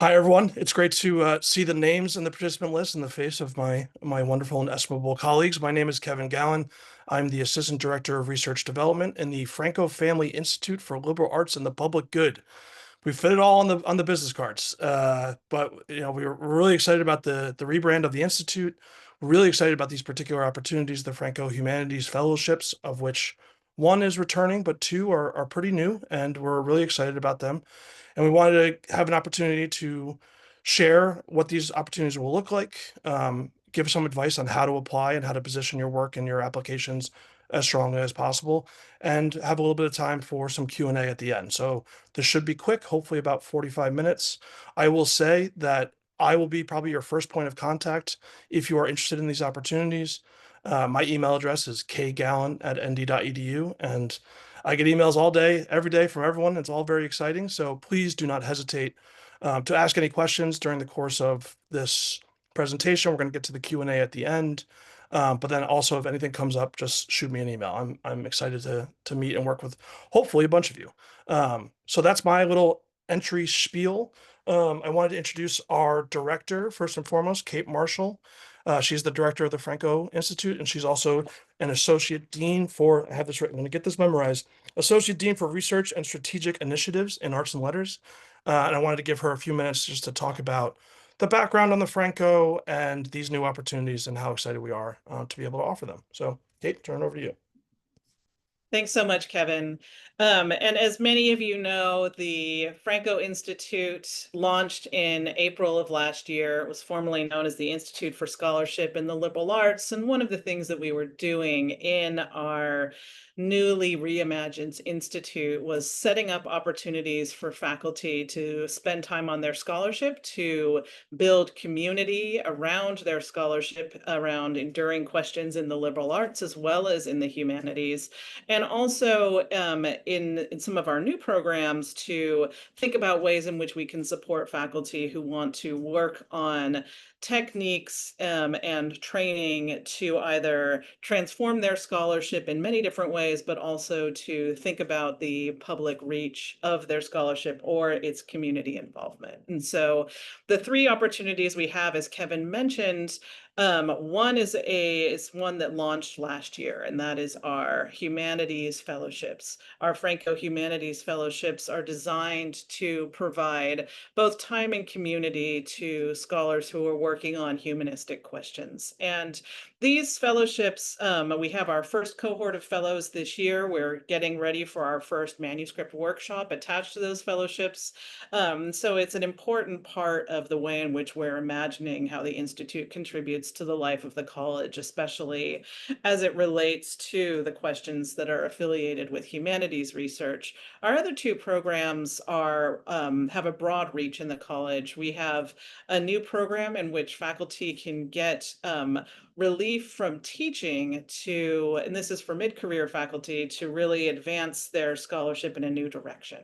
Hi, everyone. It's great to see the names in the participant list in the face of my wonderful and estimable colleagues. My name is Kevin Gallin. I'm the Assistant Director of Research Development in the Franco Family Institute for Liberal Arts and the Public Good. We fit it all on the business cards, but we're really excited about the rebrand of the institute. We're really excited about these particular opportunities, the Franco Humanities Fellowships, of which one is returning, but two are pretty new, and we're really excited about them. And we wanted to have an opportunity to share what these opportunities will look like, give some advice on how to apply and how to position your work and your applications as strongly as possible, and have a little bit of time for some Q&A at the end. So this should be quick, hopefully about 45 minutes. I will say that I will be probably your first point of contact if you are interested in these opportunities. My email address is kgallon@nd.edu, and I get emails all day, every day from everyone. It's all very exciting. So please do not hesitate to ask any questions during the course of this presentation. We're going to get to the Q&A at the end. But then also, if anything comes up, just shoot me an email. I'm excited to meet and work with hopefully a bunch of you. So that's my little entry spiel. I wanted to introduce our director first and foremost, Kate Marshall. She's the director of the Franco Institute, and she's also an associate dean for, I have this written, I'm going to get this memorized, associate dean for research and strategic initiatives in arts and letters. And I wanted to give her a few minutes just to talk about the background on the Franco and these new opportunities and how excited we are to be able to offer them. So, Kate, turn it over to you. Thanks so much, Kevin. And as many of you know, the Franco Institute launched in April of last year. It was formerly known as the Institute for Scholarship in the Liberal Arts. And one of the things that we were doing in our newly reimagined institute was setting up opportunities for faculty to spend time on their scholarship, to build community around their scholarship, around enduring questions in the liberal arts as well as in the humanities, and also in some of our new programs to think about ways in which we can support faculty who want to work on techniques and training to either transform their scholarship in many different ways, but also to think about the public reach of their scholarship or its community involvement. And so the three opportunities we have, as Kevin mentioned, one is one that launched last year, and that is our Humanities Fellowships. Our Franco Humanities Fellowships are designed to provide both time and community to scholars who are working on humanistic questions. And these fellowships, we have our first cohort of fellows this year. We're getting ready for our first manuscript workshop attached to those fellowships. So it's an important part of the way in which we're imagining how the Institute contributes to the life of the college, especially as it relates to the questions that are affiliated with humanities research. Our other two programs are have a broad reach in the college. We have a new program in which faculty can get relief from teaching to, and this is for mid-career faculty, to really advance their scholarship in a new direction.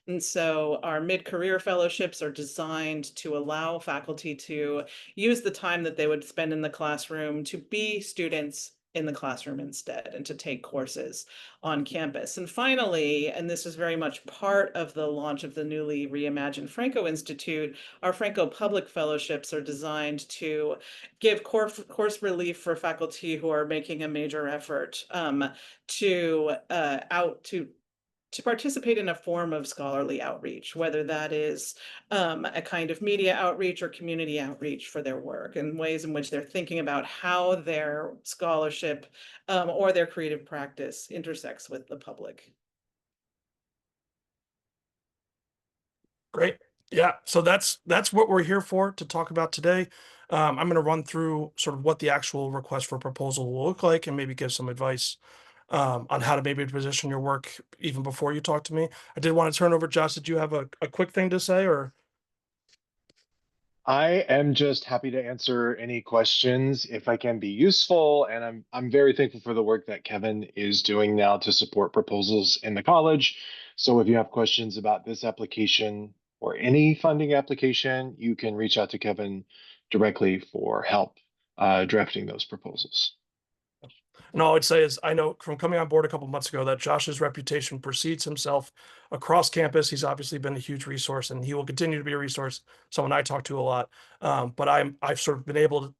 And so our mid-career fellowships are designed to allow faculty to use the time that they would spend in the classroom to be students in the classroom instead and to take courses on campus. And finally, and this is very much part of the launch of the newly reimagined Franco Institute, our Franco Public Fellowships are designed to give course relief for faculty who are making a major effort to participate in a form of scholarly outreach, whether that is a kind of media outreach or community outreach for their work, and ways in which they're thinking about how their scholarship or their creative practice intersects with the public. Great. Yeah, so that's what we're here for to talk about today. I'm going to run through sort of what the actual request for proposal will look like and maybe give some advice on how to maybe position your work even before you talk to me. I did want to turn over, Josh. Did you have a quick thing to say, or? I am just happy to answer any questions if I can be useful, and I'm very thankful for the work that Kevin is doing now to support proposals in the college. So if you have questions about this application or any funding application, you can reach out to Kevin directly for help drafting those proposals. And all I'd say is, I know from coming on board a couple months ago that Josh's reputation precedes himself across campus. He's obviously been a huge resource, and he will continue to be a resource, someone I talk to a lot. But I've sort of been able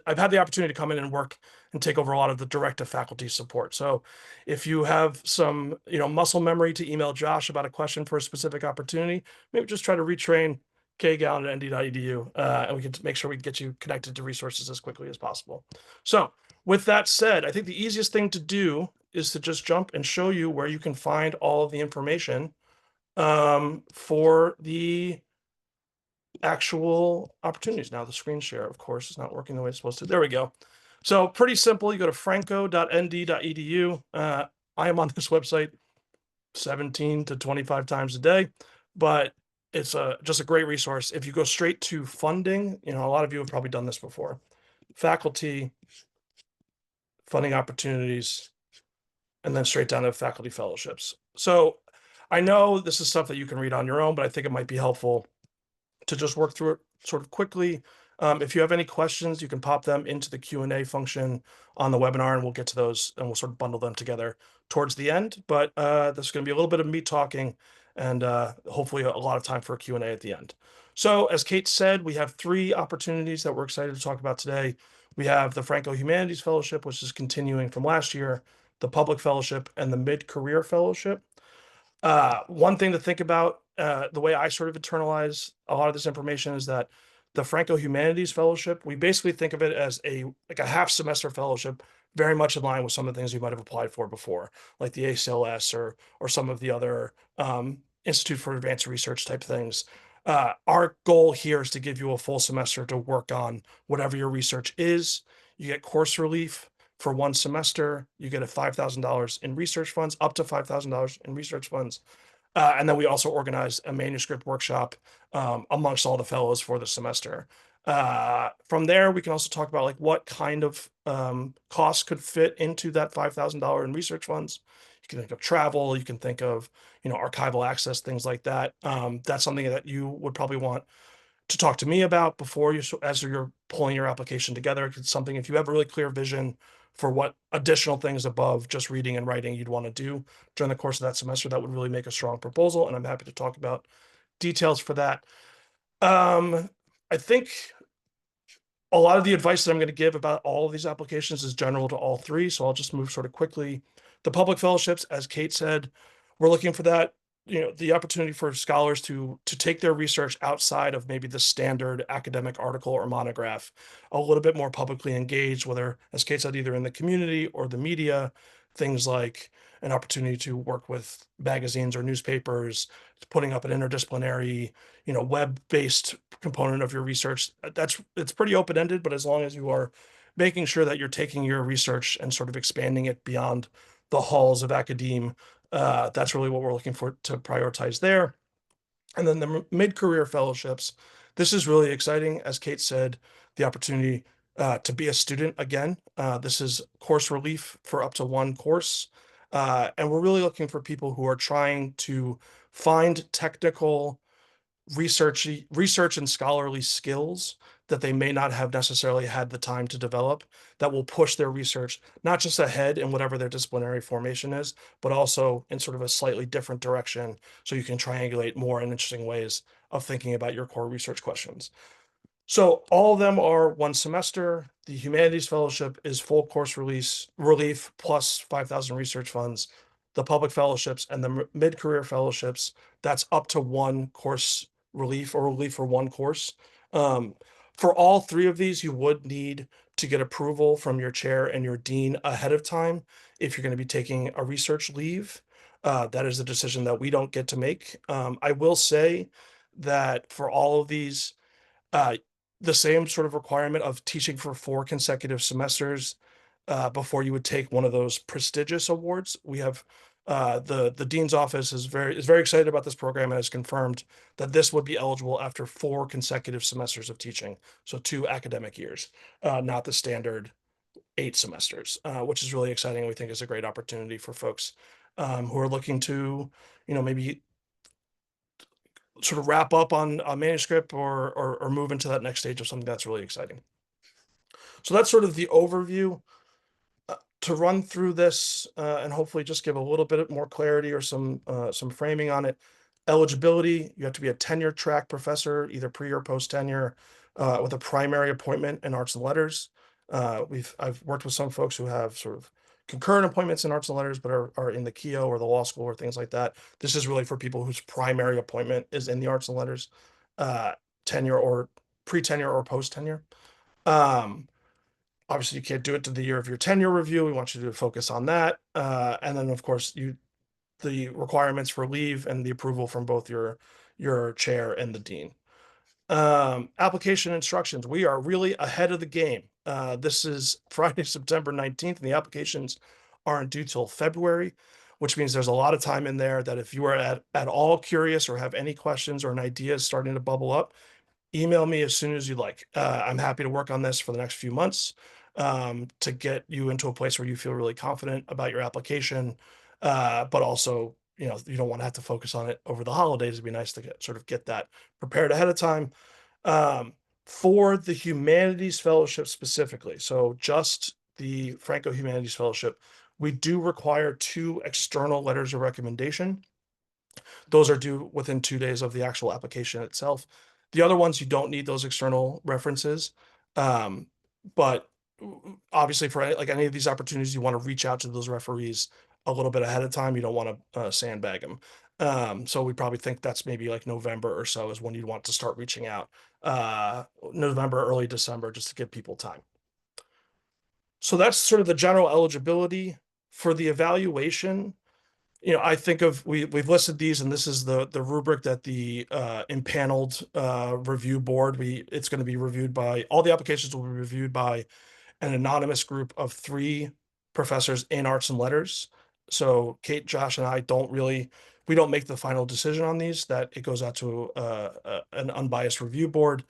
I've had the opportunity to come in and work and take over a lot of the direct to faculty support. So if you have some, muscle memory to email Josh about a question for a specific opportunity, maybe just try to retrain kgallin@nd.edu, and we can make sure we get you connected to resources as quickly as possible. So with that said, I think the easiest thing to do is to just jump and show you where you can find all of the information for the actual opportunities. Now the screen share, of course, is not working the way it's supposed to. There we go. So pretty simple. You go to franco.nd.edu. I am on this website 17 to 25 times a day, but it's just a great resource. If you go straight to funding, a lot of you have probably done this before. Faculty, funding opportunities, and then straight down to faculty fellowships. So I know this is stuff that you can read on your own, but I think it might be helpful to just work through it sort of quickly. If you have any questions, you can pop them into the Q&A function on the webinar, and we'll get to those and we'll sort of bundle them together towards the end. But there's going to be a little bit of me talking and hopefully a lot of time for a Q&A at the end. So as Kate said, we have 3 opportunities that we're excited to talk about today. We have the Franco Humanities Fellowship, which is continuing from last year, the Public Fellowship, and the Mid-Career Fellowship. One thing to think about, the way I sort of internalize a lot of this information is that the Franco Humanities Fellowship, we basically think of it as a half semester fellowship, very much in line with some of the things you might have applied for before, like the ACLS or some of the other Institute for Advanced Research type things. Our goal here is to give you a full semester to work on whatever your research is. You get course relief for 1 semester. You get a $5,000 in research funds, up to $5,000 in research funds. And then we also organize a manuscript workshop amongst all the fellows for the semester. From there, we can also talk about like what kind of costs could fit into that $5,000 in research funds. You can think of travel, you can think of, archival access, things like that. That's something that you would probably want to talk to me about before as you're pulling your application together. It's something, if you have a really clear vision for what additional things above just reading and writing you'd want to do during the course of that semester, that would really make a strong proposal. And I'm happy to talk about details for that. I think a lot of the advice that I'm going to give about all of these applications is general to all 3. So I'll just move sort of quickly. The public fellowships, as Kate said, we're looking for that, the opportunity for scholars to take their research outside of maybe the standard academic article or monograph, a little bit more publicly engaged, whether, as Kate said, either in the community or the media, things like an opportunity to work with magazines or newspapers, putting up an interdisciplinary, web-based component of your research. It's pretty open-ended, but as long as you are making sure that you're taking your research and sort of expanding it beyond the halls of academe, that's really what we're looking for to prioritize there. And then the mid-career fellowships. This is really exciting. As Kate said, the opportunity to be a student again. This is course relief for up to 1 course. And we're really looking for people who are trying to find technical research and scholarly skills that they may not have necessarily had the time to develop, that will push their research not just ahead in whatever their disciplinary formation is, but also in sort of a slightly different direction, so you can triangulate more in interesting ways of thinking about your core research questions. So all of them are 1 semester. The Humanities Fellowship is full course relief plus 5,000 research funds. The public fellowships and the mid-career fellowships, that's up to 1 course relief or relief for 1 course. For all 3 of these, you would need to get approval from your chair and your dean ahead of time if you're going to be taking a research leave. That is a decision that we don't get to make. I will say that for all of these, the same sort of requirement of teaching for 4 consecutive semesters before you would take one of those prestigious awards. We have the dean's office is very excited about this program and has confirmed that this would be eligible after 4 consecutive semesters of teaching, so 2 academic years, not the standard 8 semesters, which is really exciting. We think is a great opportunity for folks who are looking to, maybe sort of wrap up on a manuscript or move into that next stage of something that's really exciting. So that's sort of the overview. To run through this and hopefully just give a little bit more clarity or some framing on it. Eligibility, you have to be a tenure track professor, either pre or post tenure, with a primary appointment in arts and letters. I've worked with some folks who have sort of concurrent appointments in arts and letters, but are in the KEO or the law school or things like that. This is really for people whose primary appointment is in the arts and letters, uh, tenure or pre-tenure or post-tenure. Um, Obviously, you can't do it to the year of your tenure review. We want you to focus on that. And then, of course, the requirements for leave and the approval from both your chair and the dean. Application instructions. We are really ahead of the game. This is Friday, September 19th, and the applications aren't due till February, which means there's a lot of time in there that if you are at all curious or have any questions or an idea is starting to bubble up, email me as soon as you like. I'm happy to work on this for the next few months to get you into a place where you feel really confident about your application, but also, you don't want to have to focus on it over the holidays. It'd be nice to get that prepared ahead of time. Um, for the Humanities Fellowship specifically, so just the Franco Humanities Fellowship, we do require 2 external letters of recommendation. Those are due within 2 days of the actual application itself. The other ones, you don't need those external references. But obviously for any of these opportunities, you want to reach out to those referees a little bit ahead of time. You don't want to sandbag them. So we probably think that's maybe like November or so is when you'd want to start reaching out. November, early December, just to give people time. So that's sort of the general eligibility. For the evaluation, I think we've listed these, and this is the rubric that the impaneled review board. It's going to be reviewed by all the applications will be reviewed by an anonymous group of 3 professors in arts and letters. So Kate, Josh, and I we don't make the final decision on these. That it goes out to an unbiased review board.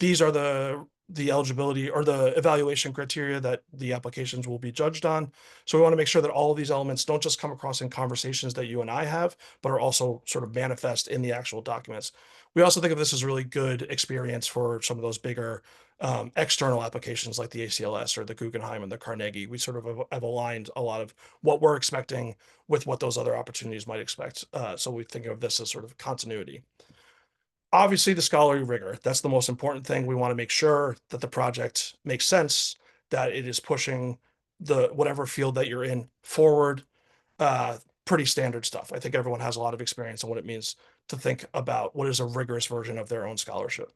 These are the eligibility or the evaluation criteria that the applications will be judged on. So we want to make sure that all of these elements don't just come across in conversations that you and I have, but are also sort of manifest in the actual documents. We also think of this as a really good experience for some of those bigger external applications like the ACLS or the Guggenheim and the Carnegie. We sort of have aligned a lot of what we're expecting with what those other opportunities might expect. So we think of this as sort of continuity. Obviously, the scholarly rigor, that's the most important thing. We want to make sure that the project makes sense, that it is pushing the whatever field that you're in forward. Pretty standard stuff. I think everyone has a lot of experience on what it means to think about what is a rigorous version of their own scholarship.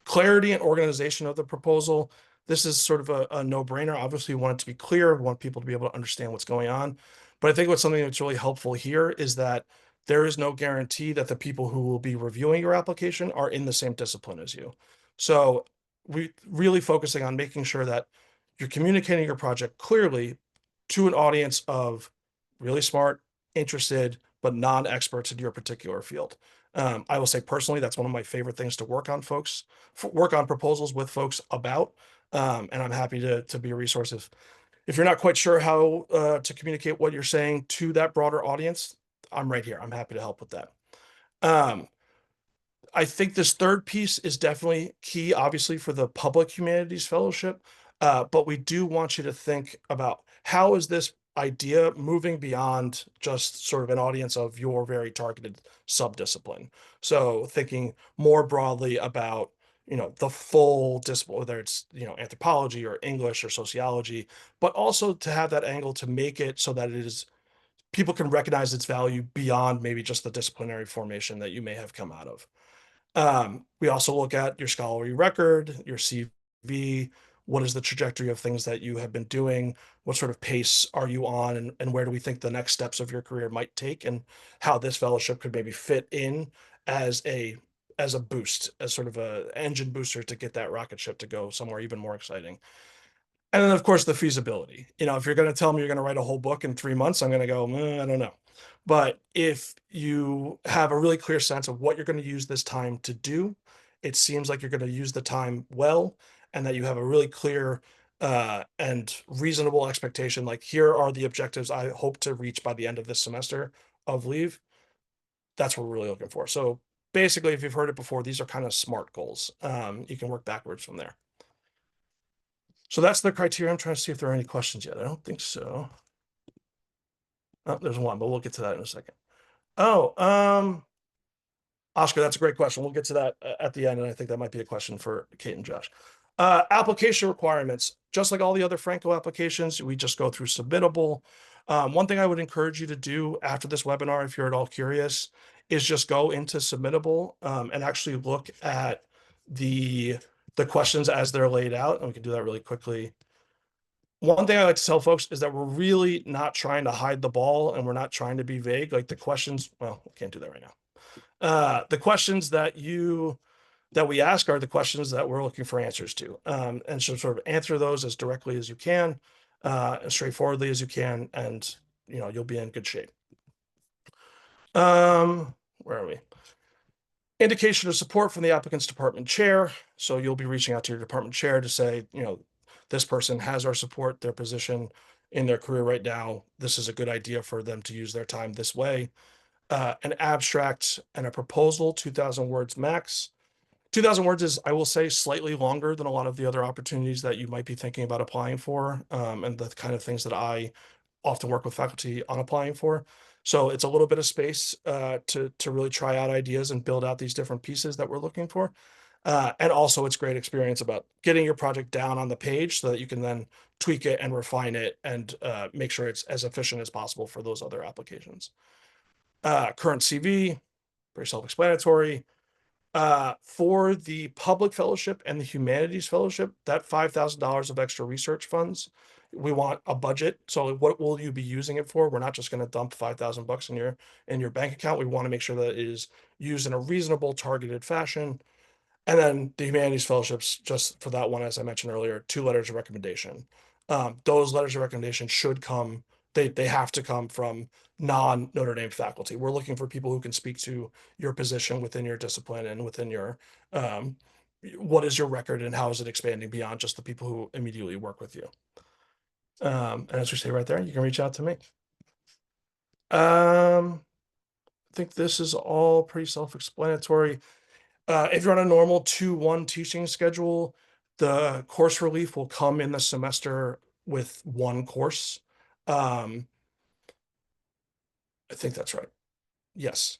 Clarity and organization of the proposal. This is sort of a no-brainer. Obviously, we want it to be clear. We want people to be able to understand what's going on. But I think what's something that's really helpful here is that there is no guarantee that the people who will be reviewing your application are in the same discipline as you. So we really focusing on making sure that you're communicating your project clearly to an audience of really smart, interested, but non-experts in your particular field. I will say personally, that's one of my favorite things to work on work on proposals with folks about. And I'm happy to be a resource if you're not quite sure how to communicate what you're saying to that broader audience. I'm right here. I'm happy to help with that. Um, I think this third piece is definitely key, obviously, for the Public Humanities Fellowship. But we do want you to think about how is this idea moving beyond just sort of an audience of your very targeted subdiscipline. So thinking more broadly about, the full discipline, whether it's, anthropology or English or sociology, but also to have that angle to make it so that it is people can recognize its value beyond maybe just the disciplinary formation that you may have come out of. We also look at your scholarly record, your CV, what is the trajectory of things that you have been doing, what sort of pace are you on, and where do we think the next steps of your career might take, and how this fellowship could maybe fit in as a boost, as sort of a engine booster to get that rocket ship to go somewhere even more exciting. And then, of course, the feasibility. If you're going to tell me you're going to write a whole book in 3 months, I'm going to go, I don't know. But if you have a really clear sense of what you're going to use this time to do, it seems like you're going to use the time well, and that you have a really clear and reasonable expectation. Like, here are the objectives I hope to reach by the end of this semester of leave. That's what we're really looking for. So basically, if you've heard it before, these are kind of SMART goals. You can work backwards from there. So that's the criteria. I'm trying to see if there are any questions yet. I don't think so. Oh, there's one, but we'll get to that in a second. Oh, Oscar, that's a great question. We'll get to that at the end, and I think that might be a question for Kate and Josh. Application requirements, just like all the other Franco applications, we just go through submittable. One thing I would encourage you to do after this webinar, if you're at all curious, is just go into submittable and actually look at the questions as they're laid out. And we can do that really quickly. One thing I like to tell folks is that we're really not trying to hide the ball, and we're not trying to be vague. Like the questions, well, we can't do that right now. The questions that we ask are the questions that we're looking for answers to. And so sort of answer those as directly as you can, as straightforwardly as you can, and you'll be in good shape. Where are we? Indication of support from the applicant's department chair. So you'll be reaching out to your department chair to say, this person has our support, their position in their career right now. This is a good idea for them to use their time this way. An abstract and a proposal, 2,000 words max. 2,000 words is, I will say, slightly longer than a lot of the other opportunities that you might be thinking about applying for, and the kind of things that I often work with faculty on applying for. So it's a little bit of space to really try out ideas and build out these different pieces that we're looking for. And also it's great experience about getting your project down on the page so that you can then tweak it and refine it and make sure it's as efficient as possible for those other applications. Current CV, very self-explanatory. For the public fellowship and the humanities fellowship, that $5,000 of extra research funds, we want a budget. So what will you be using it for? We're not just going to dump 5,000 bucks in your bank account. We want to make sure that it is used in a reasonable, targeted fashion. And then the humanities fellowships, just for that one, as I mentioned earlier, 2 letters of recommendation. Those letters of recommendation should come, they have to come from non-Notre Dame faculty. We're looking for people who can speak to your position within your discipline and within your, what is your record and how is it expanding beyond just the people who immediately work with you. And as we say right there, you can reach out to me. I think this is all pretty self-explanatory. If you're on a normal 2-1 teaching schedule, the course relief will come in the semester with 1 course. I think that's right. Yes.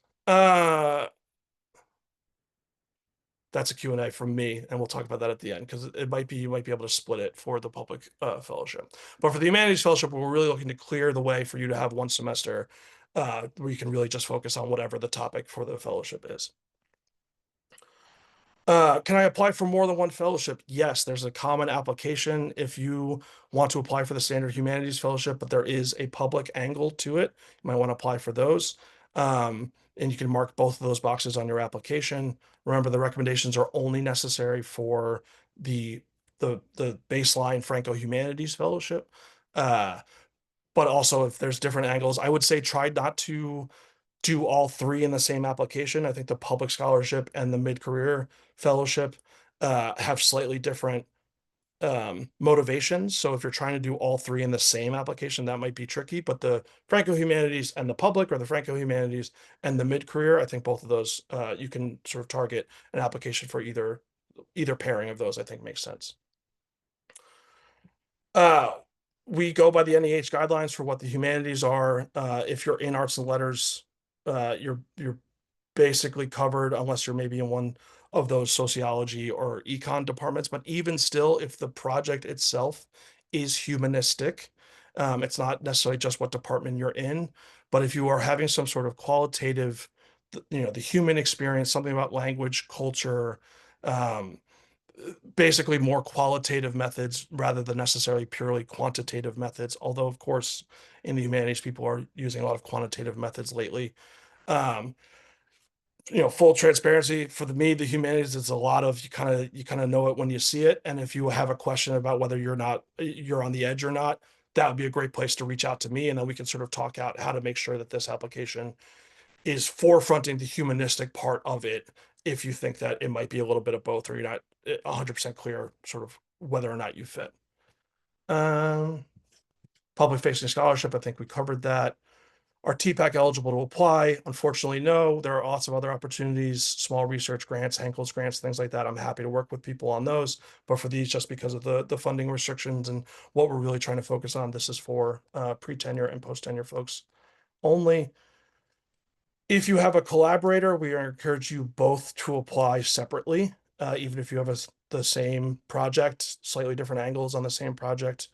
That's a Q&A from me, and we'll talk about that at the end because you might be able to split it for the public fellowship. But for the humanities fellowship, we're really looking to clear the way for you to have 1 semester where you can really just focus on whatever the topic for the fellowship is. Can I apply for more than 1 fellowship? Yes, there's a common application if you want to apply for the standard humanities fellowship, but there is a public angle to it. You might want to apply for those. And you can mark both of those boxes on your application. Remember, the recommendations are only necessary for the baseline Franco Humanities Fellowship. But also if there's different angles, I would say try not to do all 3 in the same application. I think the public scholarship and the mid-career fellowship have slightly different motivations. So if you're trying to do all 3 in the same application, that might be tricky. But the Franco Humanities and the public, or the Franco Humanities and the mid-career, I think both of those you can sort of target an application for either pairing of those. I think makes sense. We go by the NEH guidelines for what the humanities are. If you're in arts and letters, you're basically covered unless you're maybe in one of those sociology or econ departments. But even still, if the project itself is humanistic, it's not necessarily just what department you're in, but if you are having some sort of qualitative, the human experience, something about language, culture, basically more qualitative methods rather than necessarily purely quantitative methods. Although, of course, in the humanities, people are using a lot of quantitative methods lately. Full transparency for me, the humanities is a lot of you kind of know it when you see it. And if you have a question about whether you're on the edge or not, that would be a great place to reach out to me, and then we can sort of talk out how to make sure that this application is forefronting the humanistic part of it. If you think that it might be a little bit of both, or you're not 100% clear sort of whether or not you fit. Public facing scholarship, I think we covered that. are TPAC eligible to apply? Unfortunately, no. There are lots of other opportunities, small research grants, Henkel's grants, things like that. I'm happy to work with people on those. But for these, just because of the funding restrictions and what we're really trying to focus on, this is for pre-tenure and post-tenure folks only. If you have a collaborator, we encourage you both to apply separately, even if you have the same project, slightly different angles on the same project.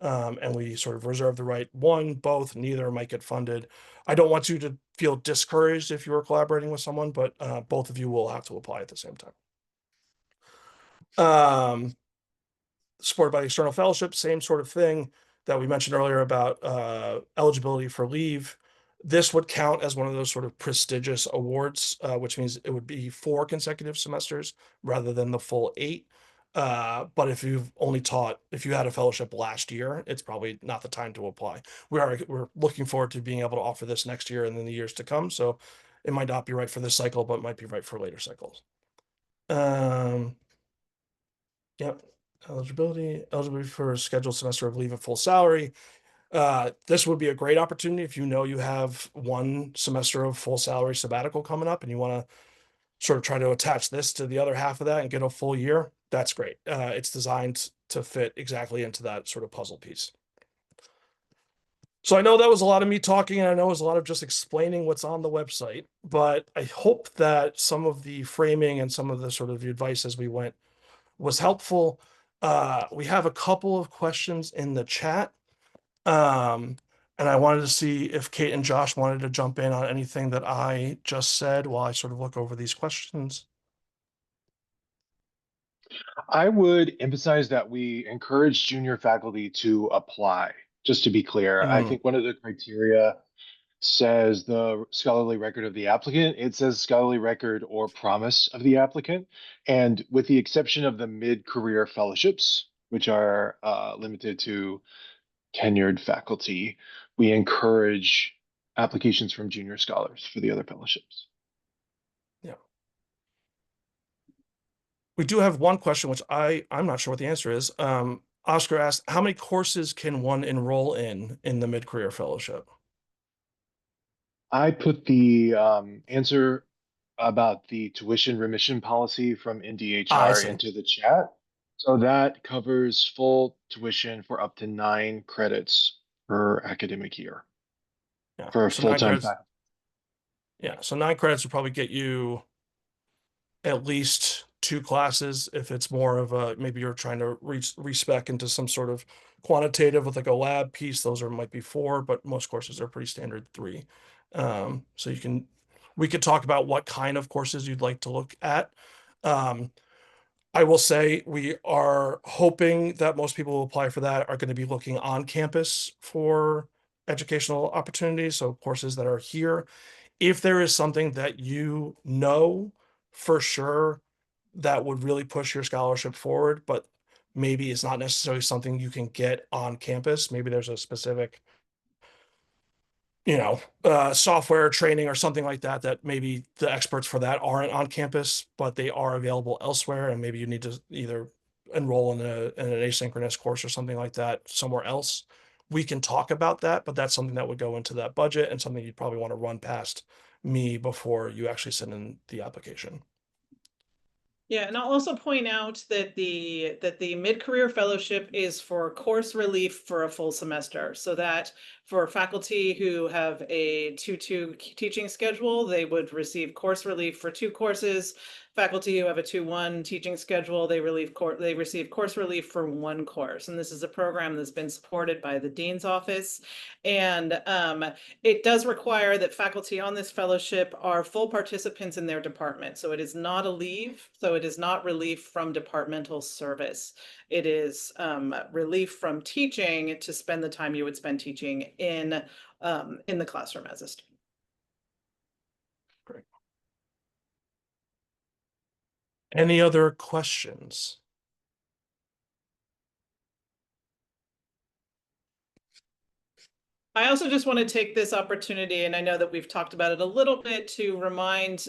And we sort of reserve the right, one, both, neither might get funded. I don't want you to feel discouraged if you are collaborating with someone, but both of you will have to apply at the same time. Supported by the external fellowship, same sort of thing that we mentioned earlier about eligibility for leave. This would count as one of those sort of prestigious awards, which means it would be 4 consecutive semesters rather than the full 8. But if you had a fellowship last year, it's probably not the time to apply. We're looking forward to being able to offer this next year and in the years to come. So it might not be right for this cycle, but might be right for later cycles. Yep. Eligibility for a scheduled semester of leave at full salary. This would be a great opportunity if you know you have 1 semester of full salary sabbatical coming up and you want to sort of try to attach this to the other half of that and get a full year. That's great. It's designed to fit exactly into that sort of puzzle piece. So I know that was a lot of me talking, and I know it was a lot of just explaining what's on the website, but I hope that some of the framing and some of the sort of advice as we went was helpful. We have a couple of questions in the chat. And I wanted to see if Kate and Josh wanted to jump in on anything that I just said while I sort of look over these questions. I would emphasize that we encourage junior faculty to apply. Just to be clear, I think one of the criteria says the scholarly record of the applicant. It says scholarly record or promise of the applicant. And with the exception of the mid-career fellowships, which are limited to tenured faculty, we encourage applications from junior scholars for the other fellowships. Yeah. We do have one question, which I'm not sure what the answer is. Oscar asked, how many courses can one enroll in the mid-career fellowship? I put the answer about the tuition remission policy from I NDHR see. into the chat. So that covers full tuition for up to 9 credits per academic year Yeah. for So 9 full-time credits. faculty. Yeah. So 9 credits would probably get you at least 2 classes. If it's more of a, maybe you're trying to respec into some sort of quantitative with like a lab piece, those might be 4, but most courses are pretty standard 3. So we could talk about what kind of courses you'd like to look at. I will say we are hoping that most people who apply for that are going to be looking on campus for educational opportunities, so courses that are here. If there is something that you know for sure that would really push your scholarship forward, but maybe it's not necessarily something you can get on campus, maybe there's a specific software training or something like that, that maybe the experts for that aren't on campus, but they are available elsewhere. And maybe you need to either enroll in an asynchronous course or something like that somewhere else. We can talk about that, but that's something that would go into that budget and something you'd probably want to run past me before you actually send in the application. Yeah, and I'll also point out that the mid-career fellowship is for course relief for a full semester. So that for faculty who have a 2-2 teaching schedule, they would receive course relief for 2 courses. Faculty who have a 2-1 teaching schedule, they receive course relief for 1 course. And this is a program that's been supported by the dean's office. And it does require that faculty on this fellowship are full participants in their department. So it is not a leave. So it is not relief from departmental service. It is relief from teaching to spend the time you would spend teaching in the classroom as a student. Great. Any other questions? I also just want to take this opportunity, and I know that we've talked about it a little bit, to remind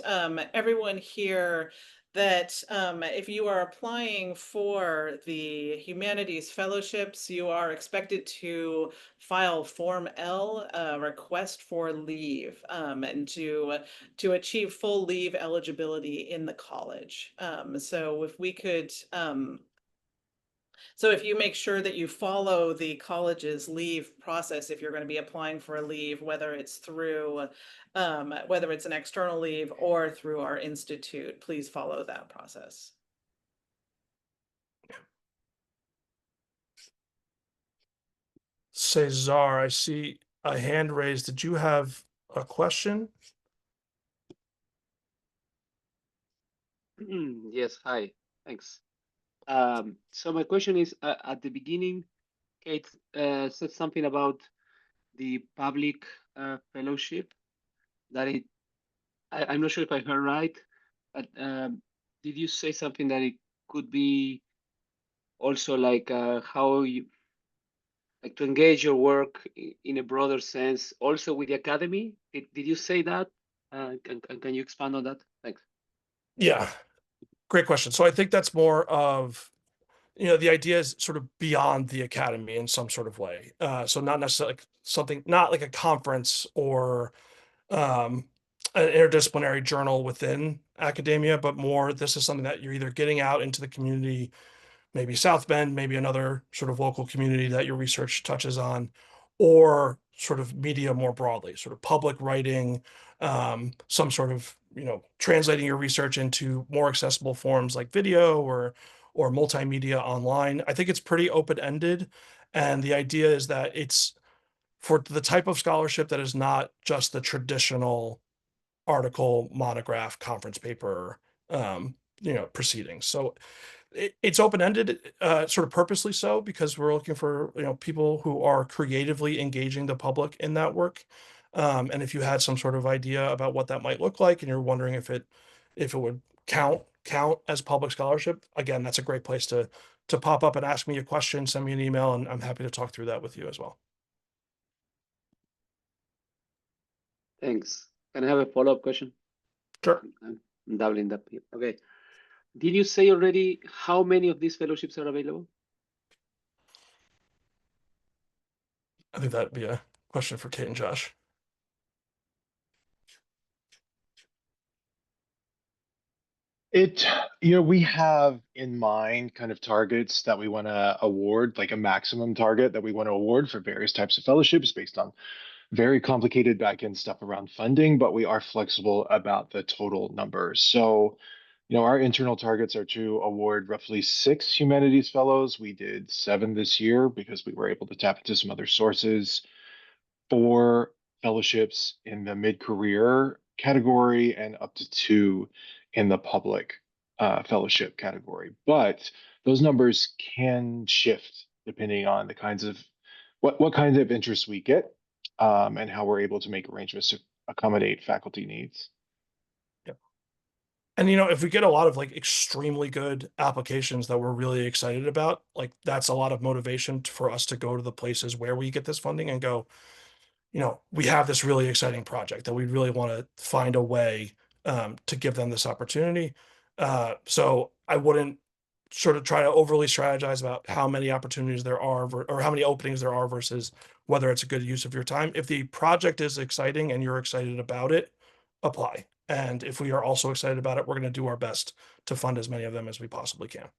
everyone here that if you are applying for the Humanities Fellowships, you are expected to file Form L, request for leave, and to achieve full leave eligibility in the college. So if we could, so if you make sure that you follow the college's leave process, if you're going to be applying for a leave, whether it's through, whether it's an external leave or through our institute, please follow that process. Cesar, I see a hand raised. Did you have a question? Yes, hi, thanks. So my question is, at the beginning, Kate said something about the public fellowship that I'm not sure if I heard right, but did you say something that it could be also like how you like to engage your work in a broader sense, also with the academy? Did you say that? Can you expand on that? Thanks. Yeah, great question. So I think that's more of, the idea is sort of beyond the academy in some sort of way. So not necessarily like something, not like a conference or an interdisciplinary journal within academia, but more this is something that you're either getting out into the community, maybe South Bend, maybe another sort of local community that your research touches on, or sort of media more broadly, sort of public writing, some sort of, translating your research into more accessible forms like video or multimedia online. I think it's pretty open-ended. And the idea is that it's for the type of scholarship that is not just the traditional article, monograph, conference paper, proceedings. So it's open-ended, sort of purposely so, because we're looking for, people who are creatively engaging the public in that work. And if you had some sort of idea about what that might look like, and you're wondering if it would count as public scholarship, again, that's a great place to pop up and ask me a question, send me an email, and I'm happy to talk through that with you as well. Thanks. Can I have a follow-up question? Sure. I'm doubling that. Okay. Did you say already how many of these fellowships are available? I think that'd be a question for Kate and Josh. We have in mind kind of targets that we want to award, like a maximum target that we want to award for various types of fellowships based on very complicated back-end stuff around funding, but we are flexible about the total numbers. So, our internal targets are to award roughly 6 humanities fellows. We did 7 this year because we were able to tap into some other sources. 4 fellowships in the mid-career category and up to 2 in the public fellowship category. But those numbers can shift depending on the kinds of what kinds of interests we get, and how we're able to make arrangements to accommodate faculty needs. Yep. And if we get a lot of like extremely good applications that we're really excited about, like that's a lot of motivation for us to go to the places where we get this funding and go, we have this really exciting project that we really want to find a way to give them this opportunity. So I wouldn't sort of try to overly strategize about how many opportunities there are or how many openings there are versus whether it's a good use of your time. If the project is exciting and you're excited about it, apply. And if we are also excited about it, we're going to do our best to fund as many of them as we possibly can.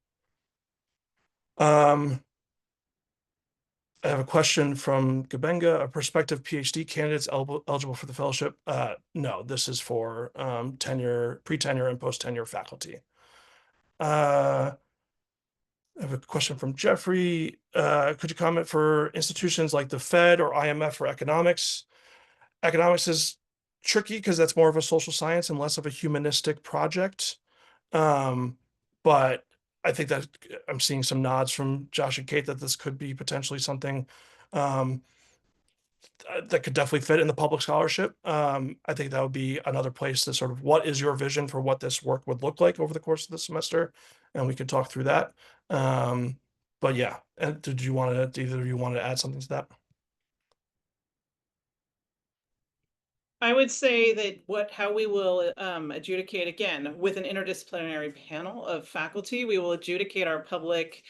I have a question from Gabenga. Are prospective PhD candidates eligible for the fellowship? No, this is for tenure, pre-tenure, and post-tenure faculty. I have a question from Jeffrey. Could you comment for institutions like the Fed or IMF for economics? Economics is tricky because that's more of a social science and less of a humanistic project. But I think that I'm seeing some nods from Josh and Kate that this could be potentially something that could definitely fit in the public scholarship. I think that would be another place to sort of, what is your vision for what this work would look like over the course of the semester? And we could talk through that. But yeah, and did either of you want to add something to that? I would say that how we will adjudicate, again, with an interdisciplinary panel of faculty, we will adjudicate our public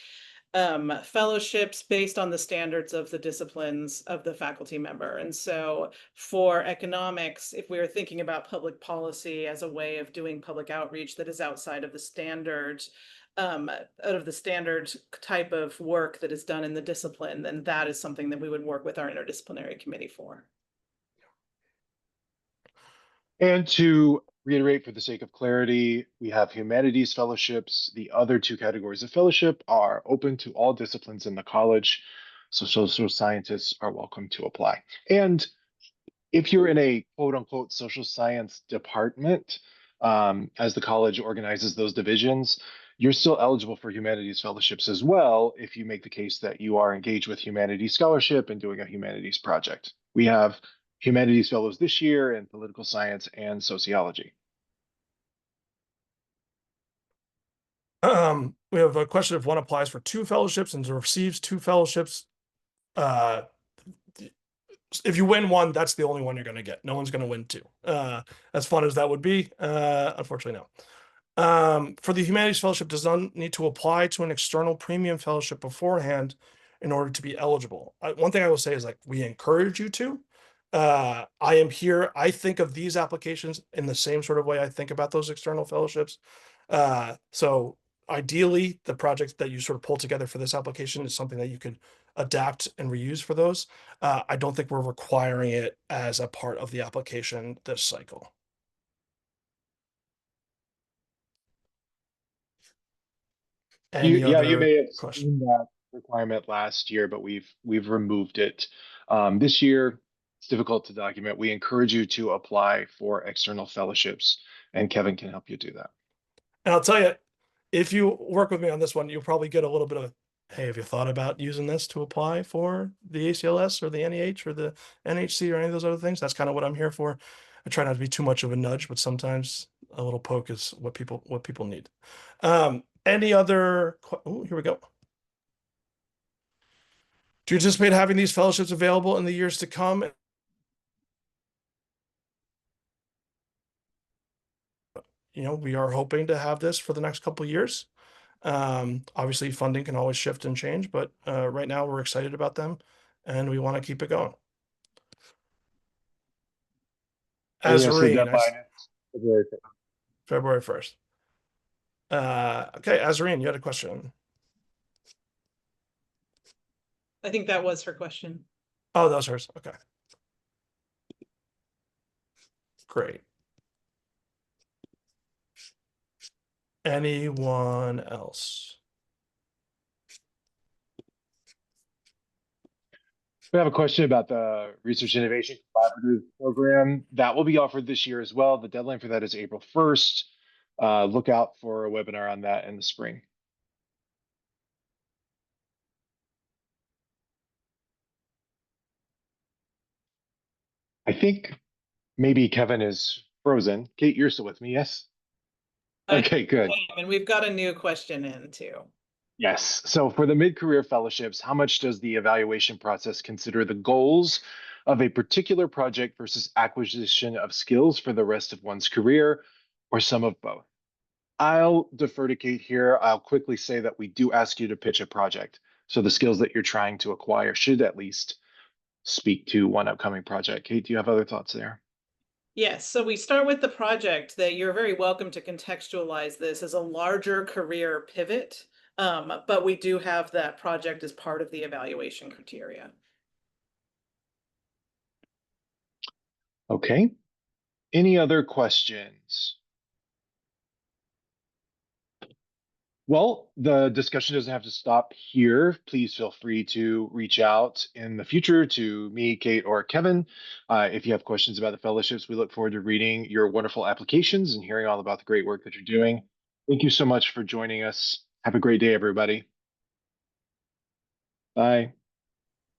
fellowships based on the standards of the disciplines of the faculty member. And so for economics, if we are thinking about public policy as a way of doing public outreach that is outside of the standard, out of the standard type of work that is done in the discipline, then that is something that we would work with our interdisciplinary committee for. And to reiterate, for the sake of clarity, we have humanities fellowships. The other two categories of fellowship are open to all disciplines in the college. So social scientists are welcome to apply. And if you're in a quote unquote social science department, as the college organizes those divisions, you're still eligible for humanities fellowships as well if you make the case that you are engaged with humanities scholarship and doing a humanities project. We have humanities fellows this year in political science and sociology. We have a question: if one applies for 2 fellowships and receives 2 fellowships, if you win one, that's the only one you're going to get. No one's going to win 2. As fun as that would be, unfortunately, no. For the Humanities Fellowship, does not need to apply to an external premium fellowship beforehand in order to be eligible. One thing I will say is, like, we encourage you to. I am here. I think of these applications in the same sort of way I think about those external fellowships. So ideally, the project that you sort of pull together for this application is something that you could adapt and reuse for those. I don't think we're requiring it as a part of the application this cycle. Any You other may have question? seen that requirement last year, but we've removed it. This year, it's difficult to document. We encourage you to apply for external fellowships, and Kevin can help you do that. And I'll tell you, if you work with me on this one, you'll probably get a little bit of, hey, have you thought about using this to apply for the ACLS or the NEH or the NHC or any of those other things? That's kind of what I'm here for. I try not to be too much of a nudge, but sometimes a little poke is what people need. Any other? Oh, here we go. Do you anticipate having these fellowships available in the years to come? We are hoping to have this for the next couple of years. Obviously, funding can always shift and change, but right now we're excited about them, and we want to keep it going. Yes, the Azarine, deadline is February 5th. February 1st. Okay, Azarine, you had a question. I think that was her question. Oh, that was hers. Okay. Great. Anyone else? We have a question about the Research Innovation Collaborative Program. That will be offered this year as well. The deadline for that is April 1st. Look out for a webinar on that in the spring. I think maybe Kevin is frozen. Kate, you're still with me, yes? Okay, good. And we've got a new question in too. Yes. So for the mid-career fellowships, how much does the evaluation process consider the goals of a particular project versus acquisition of skills for the rest of one's career, or some of both? I'll defer to Kate here. I'll quickly say that we do ask you to pitch a project. So the skills that you're trying to acquire should at least speak to one upcoming project. Kate, do you have other thoughts there? Yes, so we start with the project that you're very welcome to contextualize this as a larger career pivot, but we do have that project as part of the evaluation criteria. Okay. Any other questions? Well, the discussion doesn't have to stop here. Please feel free to reach out in the future to me, Kate, or Kevin. If you have questions about the fellowships, we look forward to reading your wonderful applications and hearing all about the great work that you're doing. Thank you so much for joining us. Have a great day, everybody. Bye.